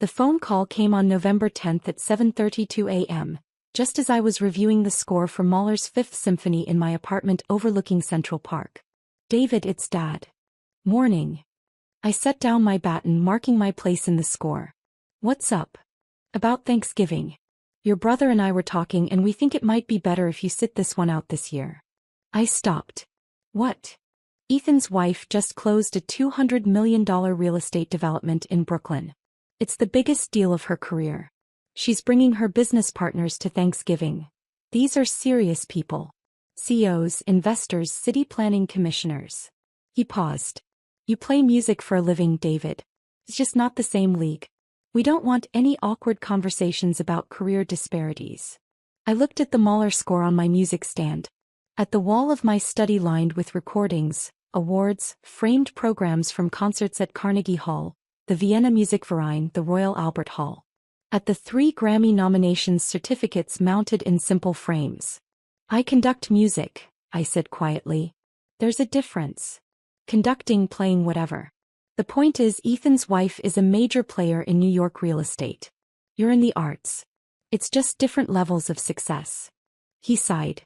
The phone call came on November 10th at 7:32 a.m., just as I was reviewing the score for Mahler's Fifth Symphony in my apartment overlooking Central Park. "David, it's Dad." "Morning." I set down my baton, marking my place in the score. "What's up?" "About Thanksgiving. Your brother and I were talking and we think it might be better if you sit this one out this year." I stopped. "What?" "Ethan's wife just closed a $200 million real estate development in Brooklyn. It's the biggest deal of her career. She's bringing her business partners to Thanksgiving. These are serious people. CEOs, investors, city planning commissioners." He paused. "You play music for a living, David. It's just not the same league. We don't want any awkward conversations about career disparities." I looked at the Mahler score on my music stand. At the wall of my study lined with recordings, awards, framed programs from concerts at Carnegie Hall, the Vienna Musikverein, the Royal Albert Hall. At the 3 Grammy nominations, certificates mounted in simple frames. "I conduct music," I said quietly. "There's a difference. Conducting, playing, whatever. The point is, Ethan's wife is a major player in New York real estate. You're in the arts. It's just different levels of success." He sighed.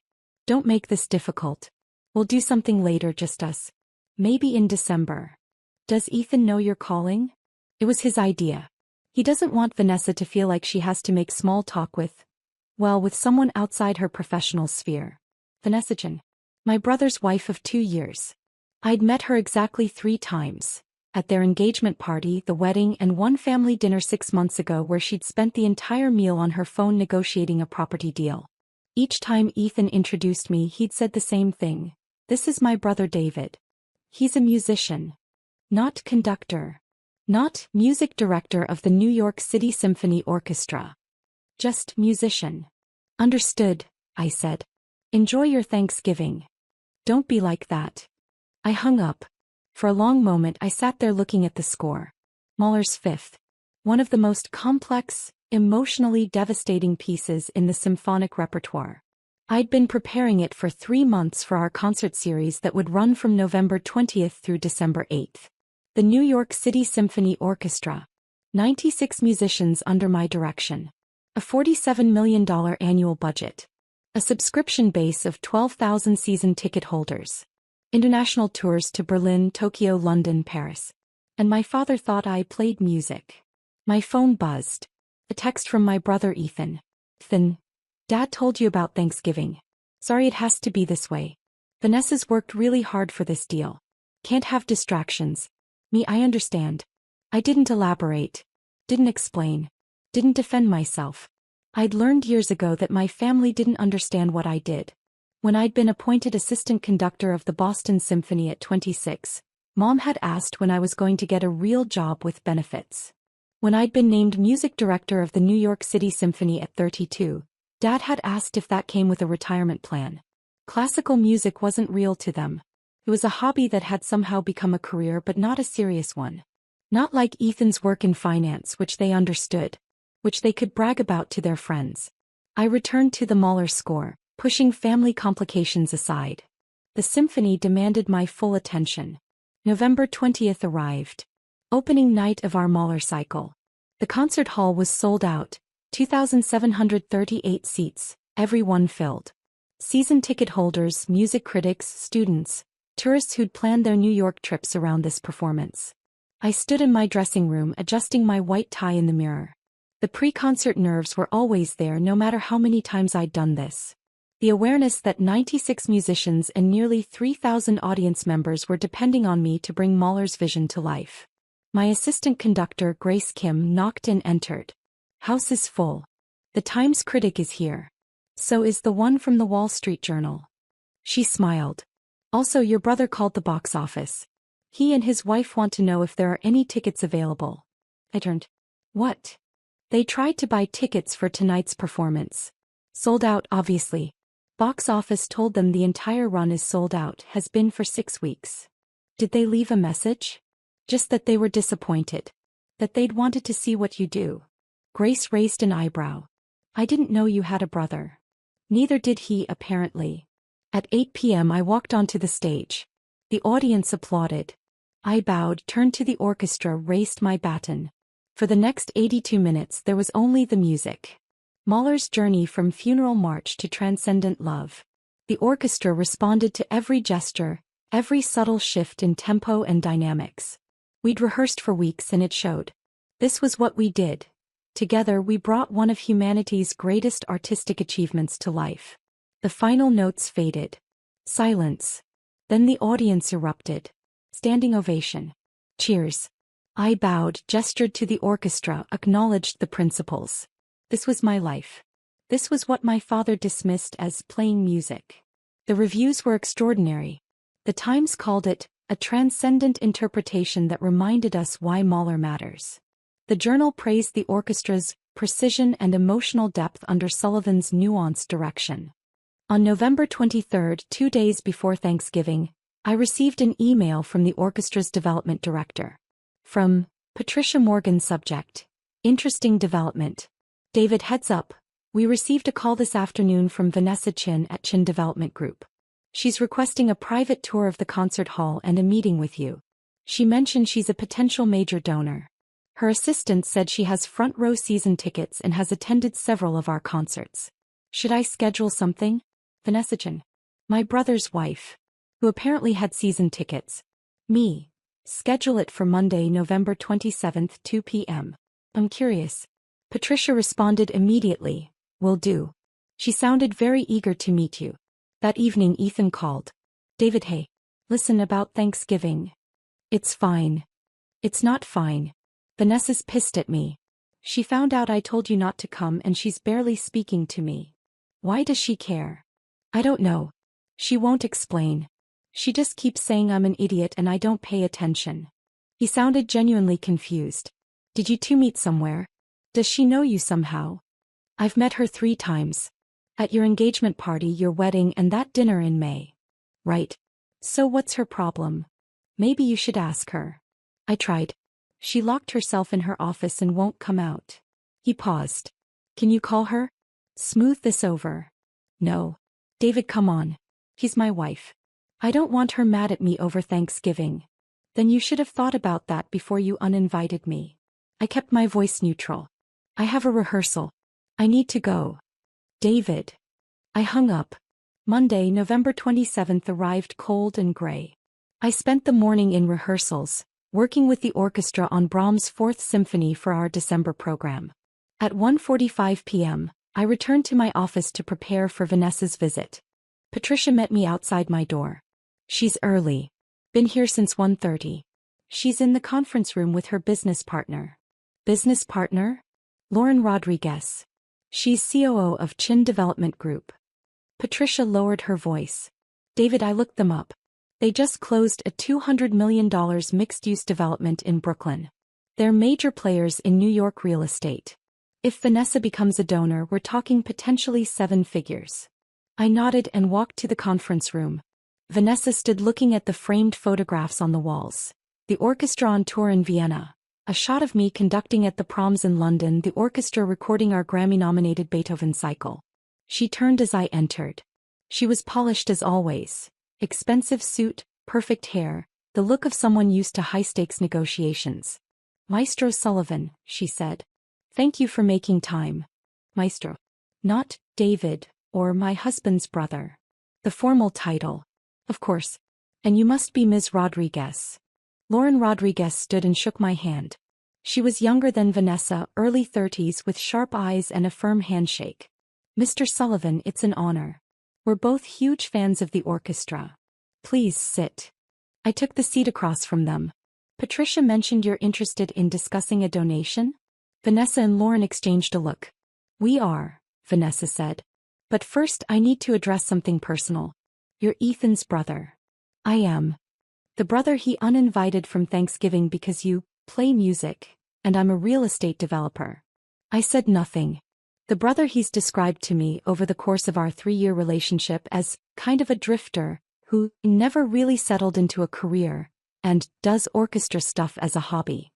"Don't make this difficult. We'll do something later, just us. Maybe in December." "Does Ethan know you're calling?" It was his idea. He doesn't want Vanessa to feel like she has to make small talk with someone outside her professional sphere. Vanessa Jen. My brother's wife of 2 years. I'd met her exactly 3 times. At their engagement party, the wedding, and one family dinner 6 months ago where she'd spent the entire meal on her phone negotiating a property deal. Each time Ethan introduced me, he'd said the same thing. "This is my brother David. He's a musician. Not conductor. Not music director of the New York City Symphony Orchestra. Just musician." "Understood," I said. "Enjoy your Thanksgiving." "Don't be like that." I hung up. For a long moment I sat there looking at the score. Mahler's Fifth. One of the most complex, emotionally devastating pieces in the symphonic repertoire. I'd been preparing it for 3 months for our concert series that would run from November 20th through December 8th. The New York City Symphony Orchestra. 96 musicians under my direction. A $47 million annual budget. A subscription base of 12,000 season ticket holders. International tours to Berlin, Tokyo, London, Paris. And my father thought I played music. My phone buzzed. A text from my brother Ethan. "Ethan, Dad told you about Thanksgiving. Sorry it has to be this way. Vanessa's worked really hard for this deal. Can't have distractions. Me, I understand." I didn't elaborate. Didn't explain. Didn't defend myself. I'd learned years ago that my family didn't understand what I did. When I'd been appointed assistant conductor of the Boston Symphony at 26, Mom had asked when I was going to get a real job with benefits. When I'd been named music director of the New York City Symphony at 32, Dad had asked if that came with a retirement plan. Classical music wasn't real to them. It was a hobby that had somehow become a career, but not a serious one. Not like Ethan's work in finance, which they understood, which they could brag about to their friends. I returned to the Mahler score, pushing family complications aside. The symphony demanded my full attention. November 20th arrived. Opening night of our Mahler cycle. The concert hall was sold out, 2,738 seats, every one filled. Season ticket holders, music critics, students, tourists who'd planned their New York trips around this performance. I stood in my dressing room adjusting my white tie in the mirror. The pre-concert nerves were always there, no matter how many times I'd done this. The awareness that 96 musicians and nearly 3,000 audience members were depending on me to bring Mahler's vision to life. My assistant conductor, Grace Kim, knocked and entered. "House is full. The Times critic is here. So is the one from the Wall Street Journal." She smiled. "Also, your brother called the box office. He and his wife want to know if there are any tickets available." I turned. "What?" "They tried to buy tickets for tonight's performance. Sold out, obviously. Box office told them the entire run is sold out, has been for 6 weeks." "Did they leave a message?" "Just that they were disappointed. That they'd wanted to see what you do." Grace raised an eyebrow. "I didn't know you had a brother." Neither did he, apparently. At 8 p.m. I walked onto the stage. The audience applauded. I bowed, turned to the orchestra, raised my baton. For the next 82 minutes there was only the music. Mahler's journey from funeral march to transcendent love. The orchestra responded to every gesture, every subtle shift in tempo and dynamics. We'd rehearsed for weeks and it showed. This was what we did. Together we brought one of humanity's greatest artistic achievements to life. The final notes faded. Silence. Then the audience erupted. Standing ovation. Cheers. I bowed, gestured to the orchestra, acknowledged the principals. This was my life. This was what my father dismissed as playing music. The reviews were extraordinary. The Times called it a transcendent interpretation that reminded us why Mahler matters. The journal praised the orchestra's precision and emotional depth under Sullivan's nuanced direction. On November 23, 2 days before Thanksgiving, I received an email from the orchestra's development director. From Patricia Morgan. Subject: Interesting development. David, heads up. We received a call this afternoon from Vanessa Chin at Chin Development Group. She's requesting a private tour of the concert hall and a meeting with you. She mentioned she's a potential major donor. Her assistant said she has front-row season tickets and has attended several of our concerts. Should I schedule something? Vanessa Chin. My brother's wife. Who apparently had season tickets. Me. Schedule it for Monday, November 27, 2 p.m. I'm curious. Patricia responded immediately. Will do. She sounded very eager to meet you. That evening Ethan called. David, hey. Listen, about Thanksgiving. It's fine. It's not fine. Vanessa's pissed at me. She found out I told you not to come and she's barely speaking to me. Why does she care? I don't know. She won't explain. She just keeps saying I'm an idiot and I don't pay attention. He sounded genuinely confused. Did you two meet somewhere? Does she know you somehow? I've met her 3 times. At your engagement party, your wedding, and that dinner in May. Right. So what's her problem? Maybe you should ask her. I tried. She locked herself in her office and won't come out. He paused. Can you call her? Smooth this over. No. David, come on. She's my wife. I don't want her mad at me over Thanksgiving. Then you should have thought about that before you uninvited me. I kept my voice neutral. I have a rehearsal. I need to go. David. I hung up. Monday, November 27th arrived cold and gray. I spent the morning in rehearsals, working with the orchestra on Brahms' 4th Symphony for our December program. At 1:45 p.m., I returned to my office to prepare for Vanessa's visit. Patricia met me outside my door. She's early. Been here since 1:30. She's in the conference room with her business partner. Business partner? Lauren Rodriguez. She's COO of Chin Development Group. Patricia lowered her voice. David, I looked them up. They just closed a $200 million mixed-use development in Brooklyn. They're major players in New York real estate. If Vanessa becomes a donor, we're talking potentially 7 figures. I nodded and walked to the conference room. Vanessa stood looking at the framed photographs on the walls. The orchestra on tour in Vienna. A shot of me conducting at the proms in London, the orchestra recording our Grammy-nominated Beethoven cycle. She turned as I entered. She was polished as always. Expensive suit, perfect hair, the look of someone used to high-stakes negotiations. Maestro Sullivan, she said. Thank you for making time. Maestro. Not David, or my husband's brother. The formal title. Of course. And you must be Ms. Rodriguez. Lauren Rodriguez stood and shook my hand. She was younger than Vanessa, early 30s, with sharp eyes and a firm handshake. Mr. Sullivan, it's an honor. We're both huge fans of the orchestra. Please sit. I took the seat across from them. Patricia mentioned you're interested in discussing a donation? Vanessa and Lauren exchanged a look. We are, Vanessa said. But first I need to address something personal. You're Ethan's brother. I am. The brother he uninvited from Thanksgiving because you play music, and I'm a real estate developer. I said nothing. The brother he's described to me over the course of our 3-year relationship as kind of a drifter, who never really settled into a career, and does orchestra stuff as a hobby.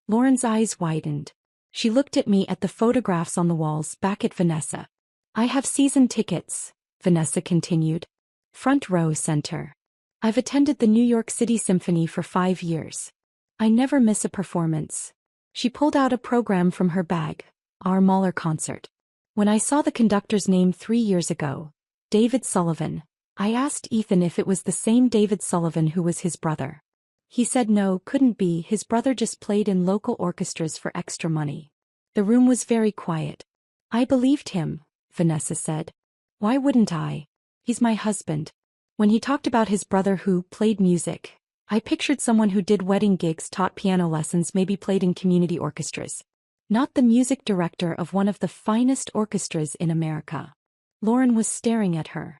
Lauren's eyes widened. She looked at me, at the photographs on the walls, back at Vanessa. I have season tickets, Vanessa continued. Front row center. I've attended the New York City Symphony for 5 years. I never miss a performance. She pulled out a program from her bag. Our Mahler concert. When I saw the conductor's name 3 years ago, David Sullivan, I asked Ethan if it was the same David Sullivan who was his brother. He said no, couldn't be, his brother just played in local orchestras for extra money. The room was very quiet. I believed him, Vanessa said. Why wouldn't I? He's my husband. When he talked about his brother who played music, I pictured someone who did wedding gigs, taught piano lessons, maybe played in community orchestras. Not the music director of one of the finest orchestras in America. Lauren was staring at her.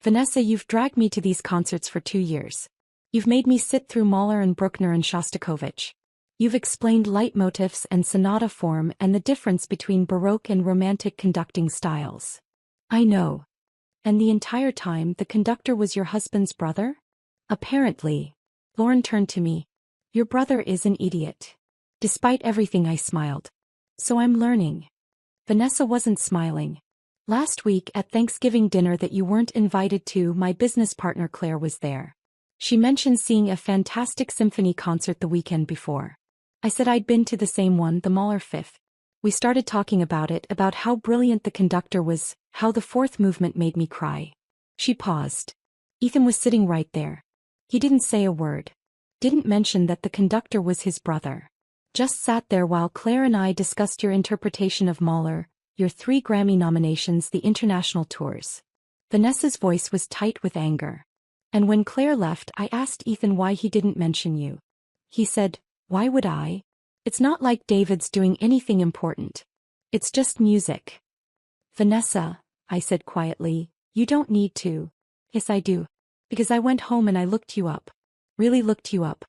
Vanessa, you've dragged me to these concerts for 2 years. You've made me sit through Mahler and Bruckner and Shostakovich. You've explained leitmotifs and sonata form and the difference between Baroque and Romantic conducting styles. I know. And the entire time the conductor was your husband's brother? Apparently. Lauren turned to me. Your brother is an idiot. Despite everything, I smiled. So I'm learning. Vanessa wasn't smiling. Last week at Thanksgiving dinner that you weren't invited to, my business partner Claire was there. She mentioned seeing a fantastic symphony concert the weekend before. I said I'd been to the same one, the Mahler Fifth. We started talking about it, about how brilliant the conductor was, how the fourth movement made me cry. She paused. Ethan was sitting right there. He didn't say a word. Didn't mention that the conductor was his brother. Just sat there while Claire and I discussed your interpretation of Mahler, your 3 Grammy nominations, the international tours. Vanessa's voice was tight with anger. And when Claire left, I asked Ethan why he didn't mention you. He said, why would I? It's not like David's doing anything important. It's just music. Vanessa, I said quietly, you don't need to. Yes, I do. Because I went home and I looked you up. Really looked you up.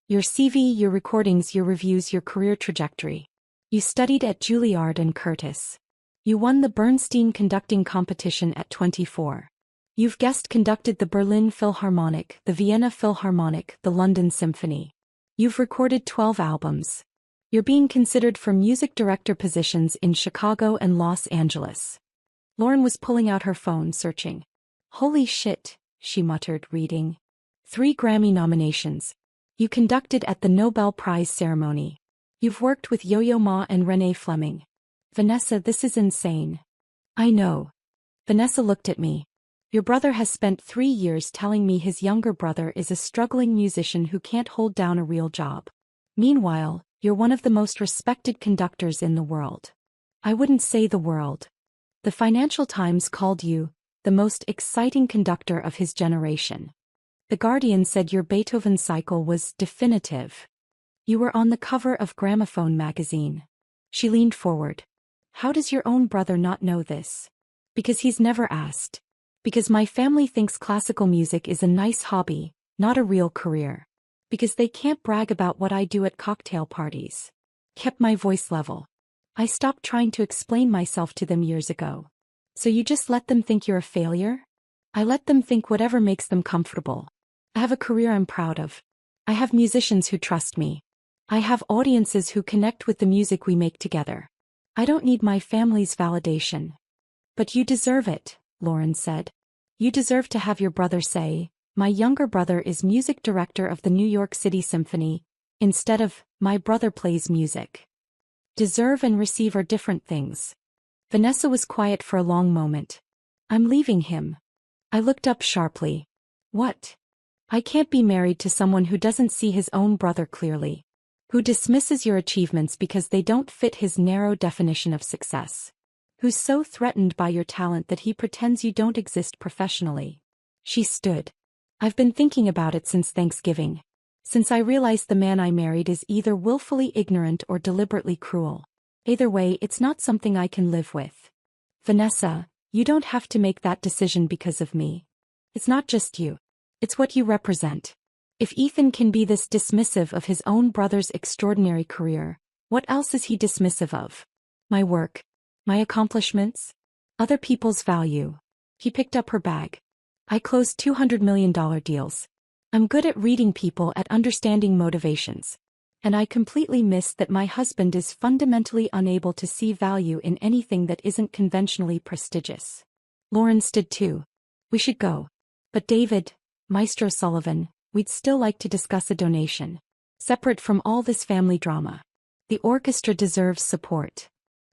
Your CV, your recordings, your reviews, your career trajectory. You studied at Juilliard and Curtis. You won the Bernstein conducting competition at 24. You've guest conducted the Berlin Philharmonic, the Vienna Philharmonic, the London Symphony. You've recorded 12 albums. You're being considered for music director positions in Chicago and Los Angeles. Lauren was pulling out her phone, searching. Holy shit, she muttered, reading. 3 Grammy nominations. You conducted at the Nobel Prize ceremony. You've worked with Yo-Yo Ma and Renee Fleming. Vanessa, this is insane. I know. Vanessa looked at me. Your brother has spent 3 years telling me his younger brother is a struggling musician who can't hold down a real job. Meanwhile, you're one of the most respected conductors in the world. I wouldn't say the world. The Financial Times called you the most exciting conductor of his generation. The Guardian said your Beethoven cycle was definitive. You were on the cover of Gramophone magazine. She leaned forward. How does your own brother not know this? Because he's never asked. Because my family thinks classical music is a nice hobby, not a real career. Because they can't brag about what I do at cocktail parties. Kept my voice level. I stopped trying to explain myself to them years ago. So you just let them think you're a failure? I let them think whatever makes them comfortable. I have a career I'm proud of. I have musicians who trust me. I have audiences who connect with the music we make together. I don't need my family's validation. But you deserve it, Lauren said. You deserve to have your brother say, my younger brother is music director of the New York City Symphony, instead of, my brother plays music. Deserve and receive are different things. Vanessa was quiet for a long moment. I'm leaving him. I looked up sharply. What? I can't be married to someone who doesn't see his own brother clearly. Who dismisses your achievements because they don't fit his narrow definition of success. Who's so threatened by your talent that he pretends you don't exist professionally. She stood. I've been thinking about it since Thanksgiving. Since I realized the man I married is either willfully ignorant or deliberately cruel. Either way, it's not something I can live with. Vanessa, you don't have to make that decision because of me. It's not just you. It's what you represent. If Ethan can be this dismissive of his own brother's extraordinary career, what else is he dismissive of? My work. My accomplishments? Other people's value. He picked up her bag. I closed $200 million deals. I'm good at reading people, at understanding motivations. And I completely missed that my husband is fundamentally unable to see value in anything that isn't conventionally prestigious. Lauren stood too. We should go. But David, Maestro Sullivan, we'd still like to discuss a donation. Separate from all this family drama. The orchestra deserves support.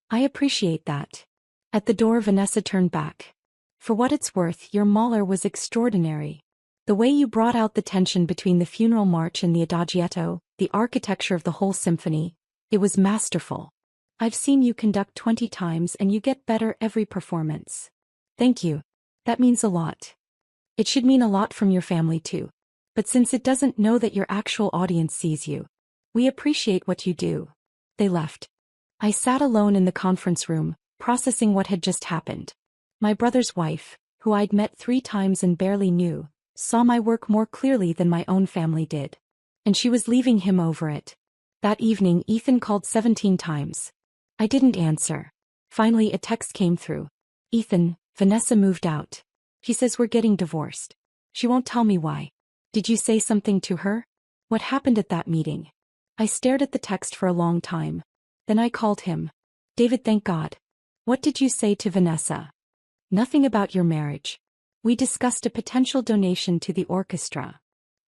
I appreciate that. At the door, Vanessa turned back. For what it's worth, your Mahler was extraordinary. The way you brought out the tension between the funeral march and the adagietto, the architecture of the whole symphony, it was masterful. I've seen you conduct 20 times and you get better every performance. Thank you. That means a lot. It should mean a lot from your family too. But since it doesn't know that your actual audience sees you, we appreciate what you do. They left. I sat alone in the conference room, processing what had just happened. My brother's wife, who I'd met 3 times and barely knew, saw my work more clearly than my own family did. And she was leaving him over it. That evening Ethan called 17 times. I didn't answer. Finally a text came through. Ethan, Vanessa moved out. She says we're getting divorced. She won't tell me why. Did you say something to her? What happened at that meeting? I stared at the text for a long time. Then I called him. David, thank God. What did you say to Vanessa? Nothing about your marriage. We discussed a potential donation to the orchestra.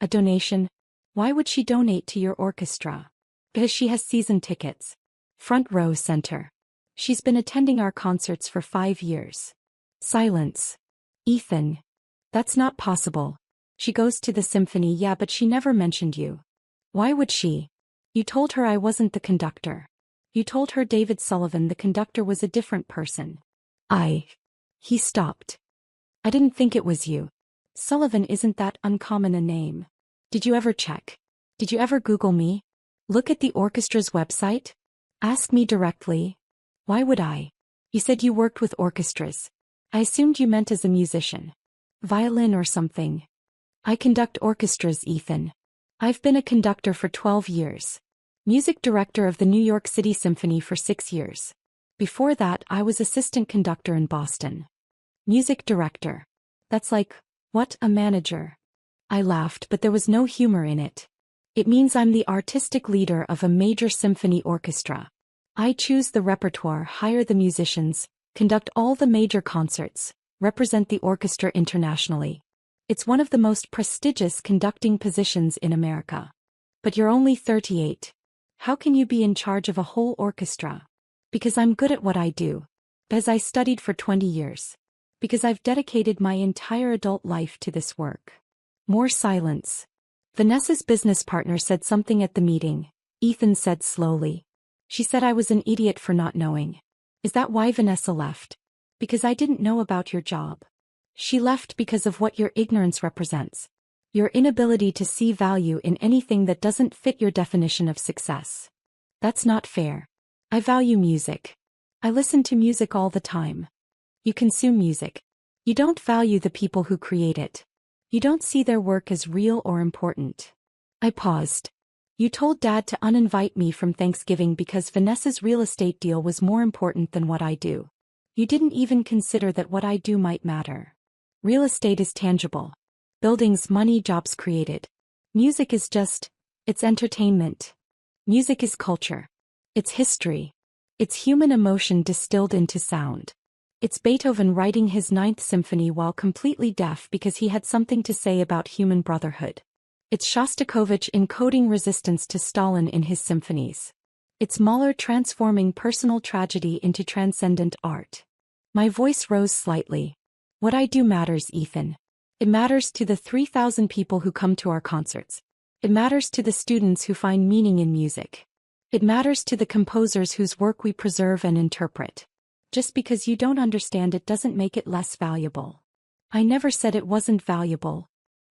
A donation? Why would she donate to your orchestra? Because she has season tickets. Front row center. She's been attending our concerts for 5 years. Silence. Ethan. That's not possible. She goes to the symphony, yeah, but she never mentioned you. Why would she? You told her I wasn't the conductor. You told her David Sullivan, the conductor, was a different person. He stopped. I didn't think it was you. Sullivan isn't that uncommon a name. Did you ever check? Did you ever Google me? Look at the orchestra's website? Ask me directly. Why would I? You said you worked with orchestras. I assumed you meant as a musician. Violin or something. I conduct orchestras, Ethan. I've been a conductor for 12 years. Music director of the New York City Symphony for 6 years. Before that, I was assistant conductor in Boston. Music director. That's like, what, a manager? I laughed, but there was no humor in it. It means I'm the artistic leader of a major symphony orchestra. I choose the repertoire, hire the musicians, conduct all the major concerts, represent the orchestra internationally. It's one of the most prestigious conducting positions in America. But you're only 38. How can you be in charge of a whole orchestra? Because I'm good at what I do. Because I studied for 20 years. Because I've dedicated my entire adult life to this work. More silence. Vanessa's business partner said something at the meeting. Ethan said slowly. She said I was an idiot for not knowing. Is that why Vanessa left? Because I didn't know about your job. She left because of what your ignorance represents. Your inability to see value in anything that doesn't fit your definition of success. That's not fair. I value music. I listen to music all the time. You consume music. You don't value the people who create it. You don't see their work as real or important. I paused. You told Dad to uninvite me from Thanksgiving because Vanessa's real estate deal was more important than what I do. You didn't even consider that what I do might matter. Real estate is tangible. Buildings, money, jobs created. Music is just, it's entertainment. Music is culture. It's history. It's human emotion distilled into sound. It's Beethoven writing his 9th symphony while completely deaf because he had something to say about human brotherhood. It's Shostakovich encoding resistance to Stalin in his symphonies. It's Mahler transforming personal tragedy into transcendent art. My voice rose slightly. What I do matters, Ethan. It matters to the 3,000 people who come to our concerts. It matters to the students who find meaning in music. It matters to the composers whose work we preserve and interpret. Just because you don't understand it doesn't make it less valuable. I never said it wasn't valuable.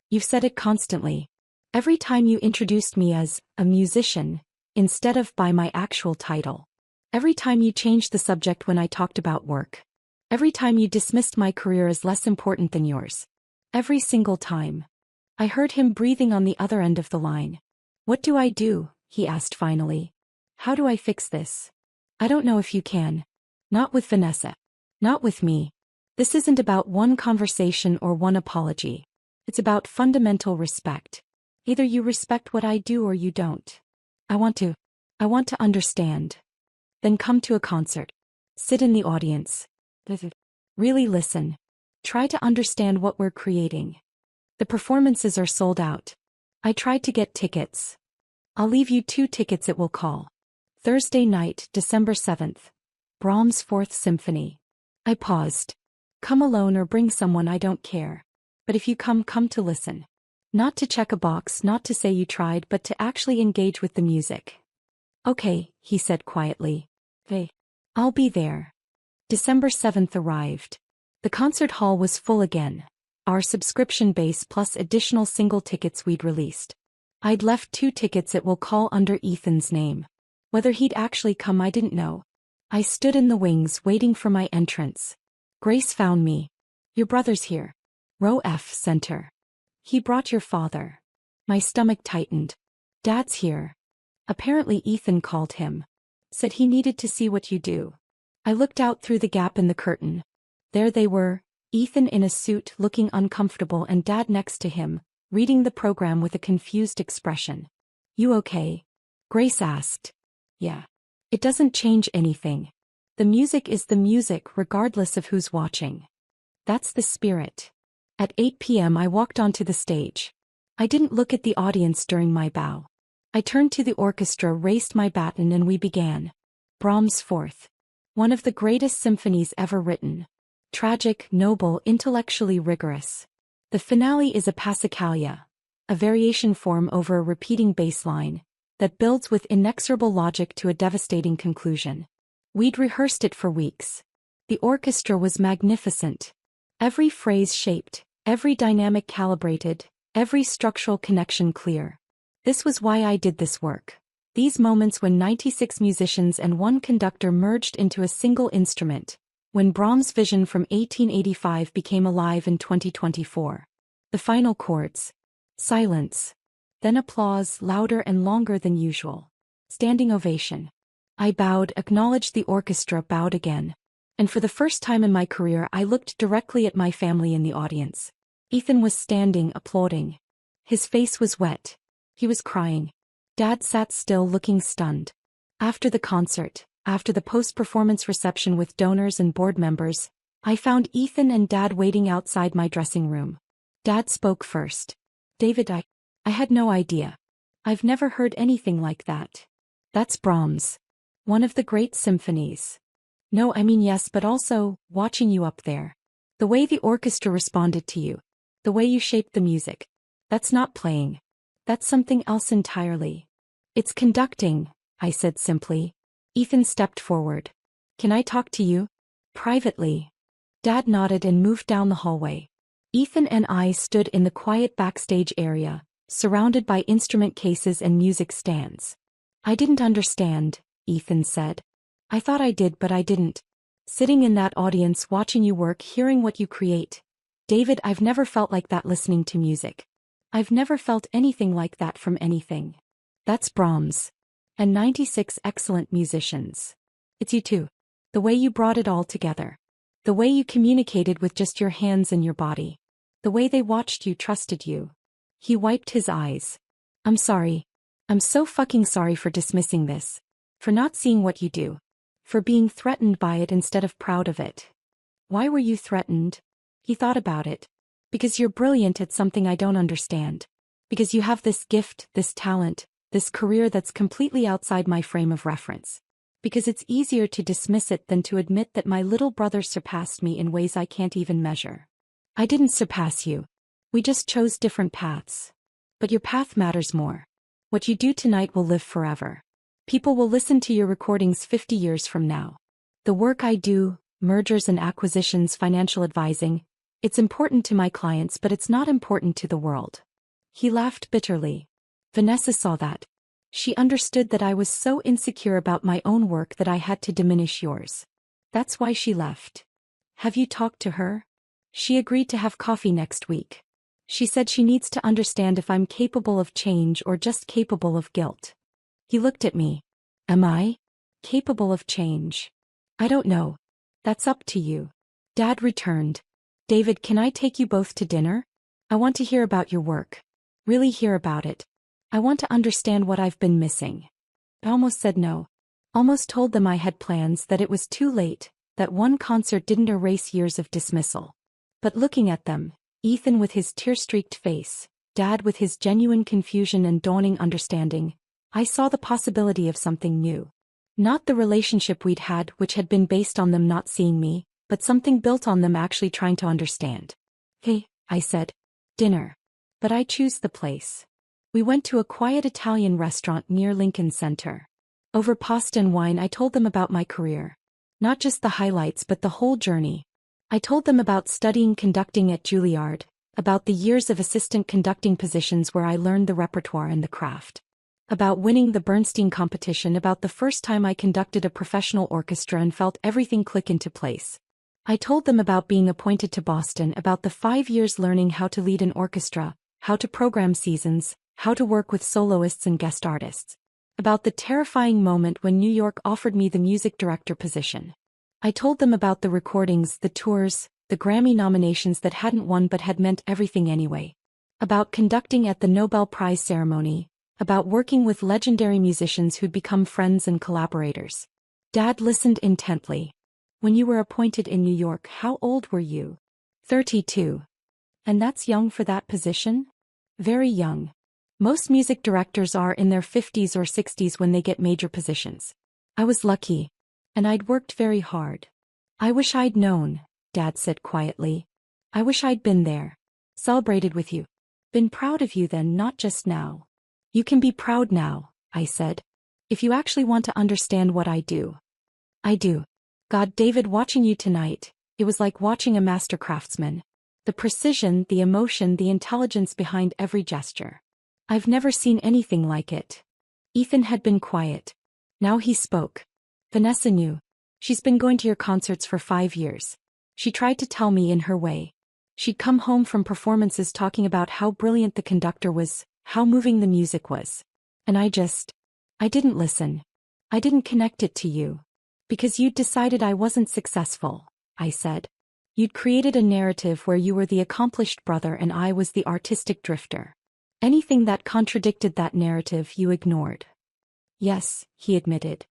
You've said it constantly. Every time you introduced me as a musician, instead of by my actual title. Every time you changed the subject when I talked about work. Every time you dismissed my career as less important than yours. Every single time. I heard him breathing on the other end of the line. What do I do? He asked finally. How do I fix this? I don't know if you can. Not with Vanessa. Not with me. This isn't about one conversation or one apology. It's about fundamental respect. Either you respect what I do or you don't. I want to understand. Then come to a concert. Sit in the audience. Really listen. Try to understand what we're creating. The performances are sold out. I tried to get tickets. I'll leave you 2 tickets it will call. Thursday night, December 7th. Brahms' Fourth Symphony. I paused. Come alone or bring someone, I don't care. But if you come to listen. Not to check a box, not to say you tried, but to actually engage with the music. Okay, he said quietly. Hey. I'll be there. December 7th arrived. The concert hall was full again. Our subscription base plus additional single tickets we'd released. I'd left 2 tickets it will call under Ethan's name. Whether he'd actually come I didn't know. I stood in the wings waiting for my entrance. Grace found me. Your brother's here. Row F, center. He brought your father. My stomach tightened. Dad's here. Apparently Ethan called him. Said he needed to see what you do. I looked out through the gap in the curtain. There they were, Ethan in a suit looking uncomfortable and Dad next to him, reading the program with a confused expression. You okay? Grace asked. Yeah. It doesn't change anything. The music is the music regardless of who's watching. That's the spirit. At 8 p.m. I walked onto the stage. I didn't look at the audience during my bow. I turned to the orchestra, raised my baton, and we began. Brahms' Fourth. One of the greatest symphonies ever written. Tragic, noble, intellectually rigorous. The finale is a passacaglia, a variation form over a repeating bass line, that builds with inexorable logic to a devastating conclusion. We'd rehearsed it for weeks. The orchestra was magnificent. Every phrase shaped, every dynamic calibrated, every structural connection clear. This was why I did this work. These moments when 96 musicians and 1 conductor merged into a single instrument. When Brahms' vision from 1885 became alive in 2024. The final chords. Silence. Then applause, louder and longer than usual. Standing ovation. I bowed, acknowledged the orchestra, bowed again. And for the first time in my career I looked directly at my family in the audience. Ethan was standing, applauding. His face was wet. He was crying. Dad sat still, looking stunned. After the concert, after the post-performance reception with donors and board members, I found Ethan and Dad waiting outside my dressing room. Dad spoke first. David, I had no idea. I've never heard anything like that. That's Brahms. One of the great symphonies. No, I mean yes, but also, watching you up there. The way the orchestra responded to you. The way you shaped the music. That's not playing. That's something else entirely. It's conducting, I said simply. Ethan stepped forward. Can I talk to you? Privately. Dad nodded and moved down the hallway. Ethan and I stood in the quiet backstage area, surrounded by instrument cases and music stands. I didn't understand, Ethan said. I thought I did, but I didn't. Sitting in that audience, watching you work, hearing what you create. David, I've never felt like that listening to music. I've never felt anything like that from anything. That's Brahms. And 96 excellent musicians. It's you too. The way you brought it all together. The way you communicated with just your hands and your body. The way they watched you, trusted you. He wiped his eyes. I'm sorry. I'm so fucking sorry for dismissing this. For not seeing what you do. For being threatened by it instead of proud of it. Why were you threatened? He thought about it. Because you're brilliant at something I don't understand. Because you have this gift, this talent, this career that's completely outside my frame of reference. Because it's easier to dismiss it than to admit that my little brother surpassed me in ways I can't even measure. I didn't surpass you. We just chose different paths. But your path matters more. What you do tonight will live forever. People will listen to your recordings 50 years from now. The work I do, mergers and acquisitions, financial advising, it's important to my clients, but it's not important to the world. He laughed bitterly. Vanessa saw that. She understood that I was so insecure about my own work that I had to diminish yours. That's why she left. Have you talked to her? She agreed to have coffee next week. She said she needs to understand if I'm capable of change or just capable of guilt. He looked at me. Am I capable of change? I don't know. That's up to you. Dad returned. David, can I take you both to dinner? I want to hear about your work. Really hear about it. I want to understand what I've been missing. I almost said no. Almost told them I had plans, that it was too late, that one concert didn't erase years of dismissal. But looking at them, Ethan with his tear-streaked face, Dad with his genuine confusion and dawning understanding, I saw the possibility of something new. Not the relationship we'd had, which had been based on them not seeing me, but something built on them actually trying to understand. Hey, I said. Dinner. But I choose the place. We went to a quiet Italian restaurant near Lincoln Center. Over pasta and wine I told them about my career. Not just the highlights but the whole journey. I told them about studying conducting at Juilliard, about the years of assistant conducting positions where I learned the repertoire and the craft. About winning the Bernstein competition, about the first time I conducted a professional orchestra and felt everything click into place. I told them about being appointed to Boston, about the 5 years learning how to lead an orchestra, how to program seasons, how to work with soloists and guest artists. About the terrifying moment when New York offered me the music director position. I told them about the recordings, the tours, the Grammy nominations that hadn't won but had meant everything anyway. About conducting at the Nobel Prize ceremony, about working with legendary musicians who'd become friends and collaborators. Dad listened intently. When you were appointed in New York, how old were you? 32. And that's young for that position? Very young. Most music directors are in their 50s or 60s when they get major positions. I was lucky. And I'd worked very hard. I wish I'd known, Dad said quietly. I wish I'd been there. Celebrated with you. Been proud of you then, not just now. You can be proud now, I said. If you actually want to understand what I do. I do. God, David, watching you tonight, it was like watching a master craftsman. The precision, the emotion, the intelligence behind every gesture. I've never seen anything like it. Ethan had been quiet. Now he spoke. Vanessa knew. She's been going to your concerts for 5 years. She tried to tell me in her way. She'd come home from performances talking about how brilliant the conductor was, how moving the music was. And I didn't listen. I didn't connect it to you. Because you'd decided I wasn't successful, I said. You'd created a narrative where you were the accomplished brother and I was the artistic drifter. Anything that contradicted that narrative you ignored. Yes, he admitted.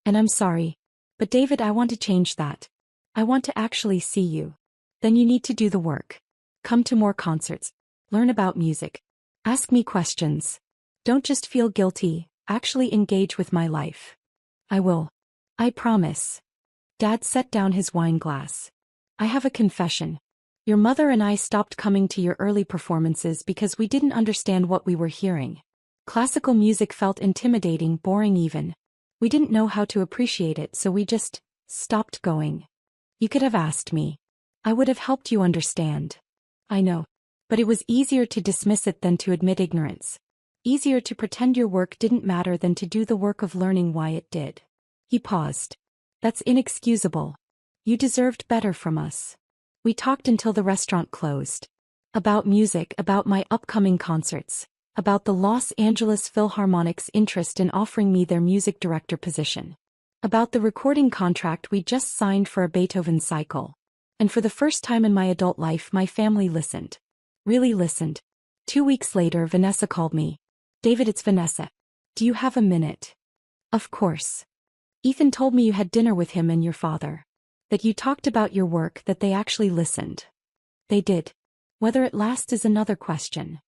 And I'm sorry. But David, I want to change that. I want to actually see you. Then you need to do the work. Come to more concerts. Learn about music. Ask me questions. Don't just feel guilty, actually engage with my life. I will. I promise. Dad set down his wine glass. I have a confession. Your mother and I stopped coming to your early performances because we didn't understand what we were hearing. Classical music felt intimidating, boring even. We didn't know how to appreciate it, so we just stopped going. You could have asked me. I would have helped you understand. I know. But it was easier to dismiss it than to admit ignorance. Easier to pretend your work didn't matter than to do the work of learning why it did. He paused. That's inexcusable. You deserved better from us. We talked until the restaurant closed. About music, about my upcoming concerts, about the Los Angeles Philharmonic's interest in offering me their music director position. About the recording contract we just signed for a Beethoven cycle. And for the first time in my adult life, my family listened. Really listened. 2 weeks later, Vanessa called me. David, it's Vanessa. Do you have a minute? Of course. Ethan told me you had dinner with him and your father. That you talked about your work, that they actually listened. They did. Whether it lasts is another question.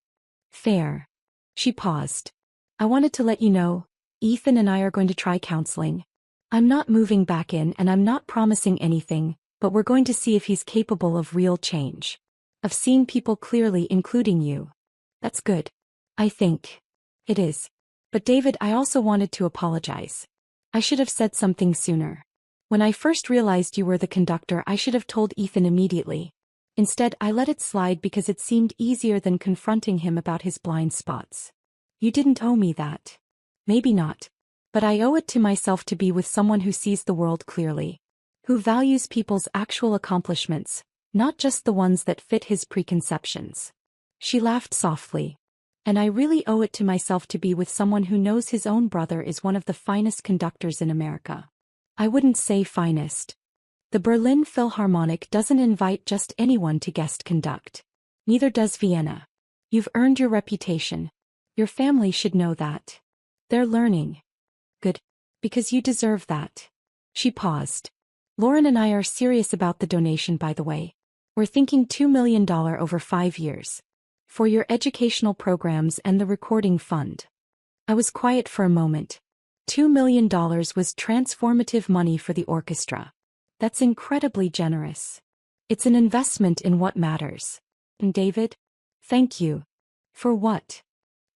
Fair. She paused. I wanted to let you know, Ethan and I are going to try counseling. I'm not moving back in and I'm not promising anything, but we're going to see if he's capable of real change. Of seeing people clearly, including you. That's good. I think. It is. But David, I also wanted to apologize. I should have said something sooner. When I first realized you were the conductor, I should have told Ethan immediately. Instead, I let it slide because it seemed easier than confronting him about his blind spots. You didn't owe me that. Maybe not. But I owe it to myself to be with someone who sees the world clearly. Who values people's actual accomplishments, not just the ones that fit his preconceptions. She laughed softly. And I really owe it to myself to be with someone who knows his own brother is one of the finest conductors in America. I wouldn't say finest. The Berlin Philharmonic doesn't invite just anyone to guest conduct. Neither does Vienna. You've earned your reputation. Your family should know that. They're learning. Good. Because you deserve that. She paused. Lauren and I are serious about the donation, by the way. We're thinking $2 million over 5 years. For your educational programs and the recording fund. I was quiet for a moment. $2 million was transformative money for the orchestra. That's incredibly generous. It's an investment in what matters. And David? Thank you. For what?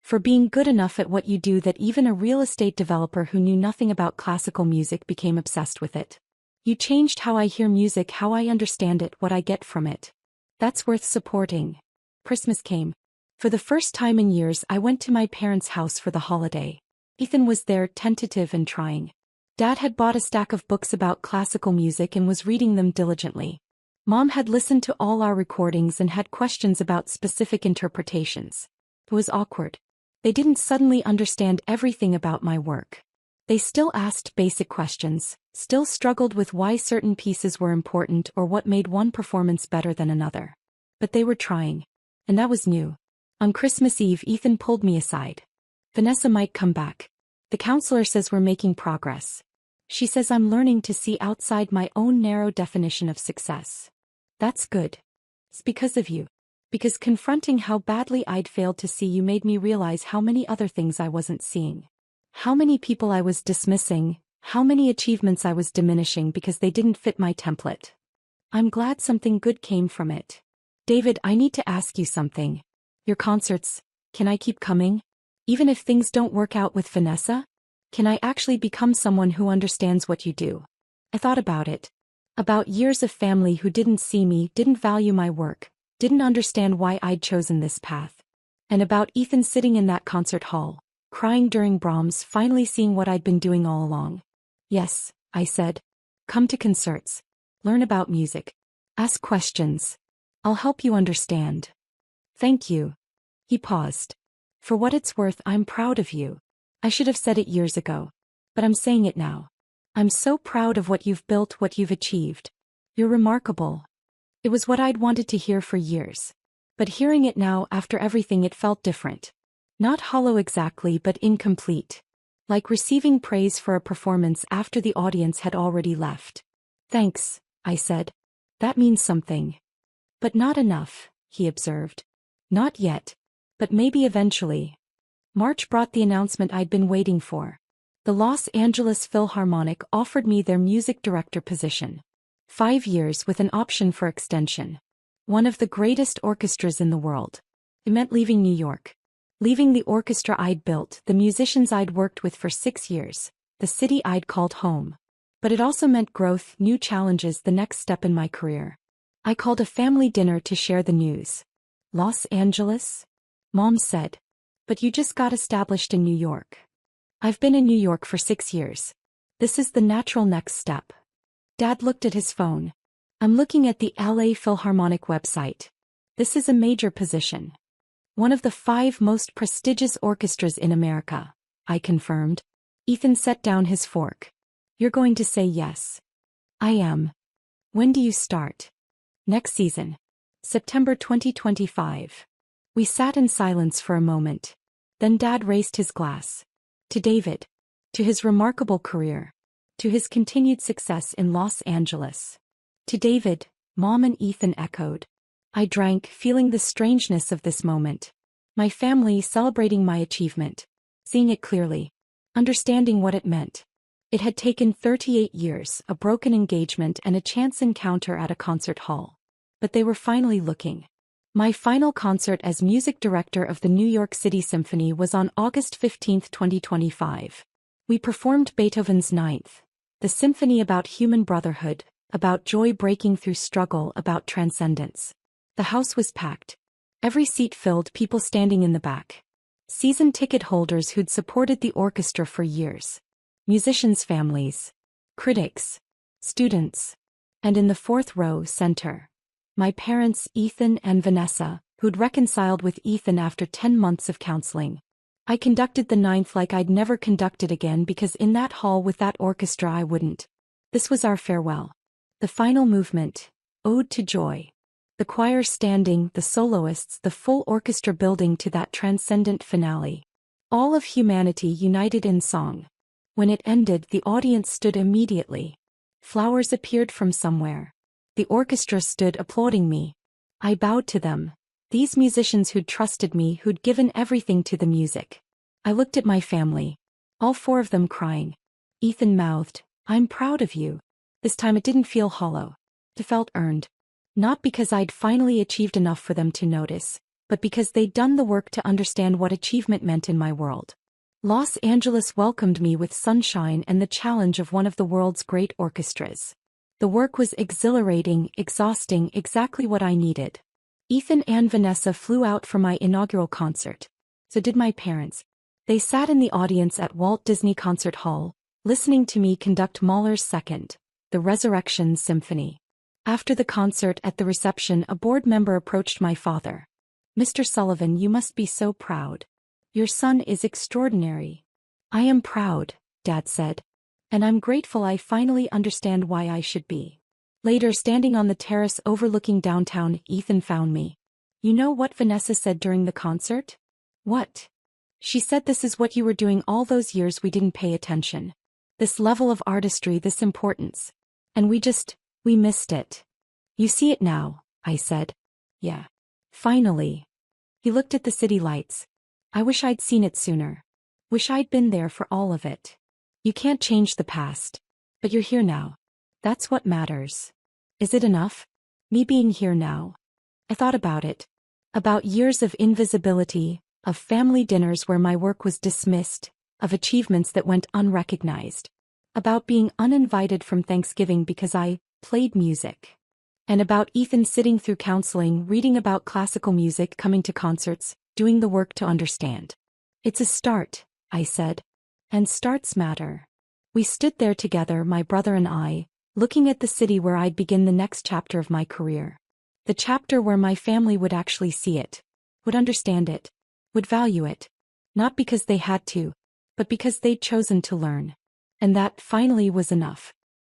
For being good enough at what you do that even a real estate developer who knew nothing about classical music became obsessed with it. You changed how I hear music, how I understand it, what I get from it. That's worth supporting. Christmas came. For the first time in years, I went to my parents' house for the holiday. Ethan was there, tentative and trying. Dad had bought a stack of books about classical music and was reading them diligently. Mom had listened to all our recordings and had questions about specific interpretations. It was awkward. They didn't suddenly understand everything about my work. They still asked basic questions, still struggled with why certain pieces were important or what made one performance better than another. But they were trying. And that was new. On Christmas Eve, Ethan pulled me aside. Vanessa might come back. The counselor says we're making progress. She says I'm learning to see outside my own narrow definition of success. That's good. It's because of you. Because confronting how badly I'd failed to see you made me realize how many other things I wasn't seeing. How many people I was dismissing, how many achievements I was diminishing because they didn't fit my template. I'm glad something good came from it. David, I need to ask you something. Your concerts, can I keep coming? Even if things don't work out with Vanessa? Can I actually become someone who understands what you do? I thought about it. About years of family who didn't see me, didn't value my work, didn't understand why I'd chosen this path. And about Ethan sitting in that concert hall, crying during Brahms, finally seeing what I'd been doing all along. Yes, I said. Come to concerts. Learn about music. Ask questions. I'll help you understand. Thank you. He paused. For what it's worth, I'm proud of you. I should have said it years ago. But I'm saying it now. I'm so proud of what you've built, what you've achieved. You're remarkable. It was what I'd wanted to hear for years. But hearing it now, after everything, it felt different. Not hollow exactly, but incomplete. Like receiving praise for a performance after the audience had already left. Thanks, I said. That means something. But not enough, he observed. Not yet. But maybe eventually. March brought the announcement I'd been waiting for. The Los Angeles Philharmonic offered me their music director position. 5 years with an option for extension. One of the greatest orchestras in the world. It meant leaving New York. Leaving the orchestra I'd built, the musicians I'd worked with for 6 years, the city I'd called home. But it also meant growth, new challenges, the next step in my career. I called a family dinner to share the news. Los Angeles? Mom said. But you just got established in New York. I've been in New York for 6 years. This is the natural next step. Dad looked at his phone. I'm looking at the LA Philharmonic website. This is a major position. One of the 5 most prestigious orchestras in America, I confirmed. Ethan set down his fork. You're going to say yes. I am. When do you start? Next season. September 2025. We sat in silence for a moment. Then Dad raised his glass. To David. To his remarkable career. To his continued success in Los Angeles. To David, Mom and Ethan echoed. I drank, feeling the strangeness of this moment. My family celebrating my achievement. Seeing it clearly. Understanding what it meant. It had taken 38 years, a broken engagement and a chance encounter at a concert hall. But they were finally looking. My final concert as music director of the New York City Symphony was on August 15, 2025. We performed Beethoven's Ninth, the symphony about human brotherhood, about joy breaking through struggle, about transcendence. The house was packed. Every seat filled, people standing in the back. Season ticket holders who'd supported the orchestra for years. Musicians' families. Critics. Students. And in the 4th row, center. My parents, Ethan and Vanessa, who'd reconciled with Ethan after 10 months of counseling. I conducted the Ninth like I'd never conducted again because in that hall with that orchestra I wouldn't. This was our farewell. The final movement. Ode to Joy. The choir standing, the soloists, the full orchestra building to that transcendent finale. All of humanity united in song. When it ended, the audience stood immediately. Flowers appeared from somewhere. The orchestra stood applauding me. I bowed to them. These musicians who'd trusted me, who'd given everything to the music. I looked at my family. All four of them crying. Ethan mouthed, "I'm proud of you." This time it didn't feel hollow. It felt earned. Not because I'd finally achieved enough for them to notice, but because they'd done the work to understand what achievement meant in my world. Los Angeles welcomed me with sunshine and the challenge of one of the world's great orchestras. The work was exhilarating, exhausting, exactly what I needed. Ethan and Vanessa flew out for my inaugural concert. So did my parents. They sat in the audience at Walt Disney Concert Hall, listening to me conduct Mahler's second, The Resurrection Symphony. After the concert at the reception, a board member approached my father. "Mr. Sullivan, you must be so proud. Your son is extraordinary." "I am proud," Dad said. "And I'm grateful I finally understand why I should be." Later, standing on the terrace overlooking downtown, Ethan found me. "You know what Vanessa said during the concert?" "What?" "She said this is what you were doing all those years we didn't pay attention. This level of artistry, this importance. And we missed it." "You see it now," I said. "Yeah. Finally." He looked at the city lights. "I wish I'd seen it sooner. Wish I'd been there for all of it. You can't change the past. But you're here now. That's what matters." Is it enough? Me being here now? I thought about it. About years of invisibility, of family dinners where my work was dismissed, of achievements that went unrecognized. About being uninvited from Thanksgiving because I played music. And about Ethan sitting through counseling, reading about classical music, coming to concerts, doing the work to understand. "It's a start," I said. And starts matter. We stood there together, my brother and I, looking at the city where I'd begin the next chapter of my career. The chapter where my family would actually see it, would understand it, would value it. Not because they had to, but because they'd chosen to learn. And that finally was enough.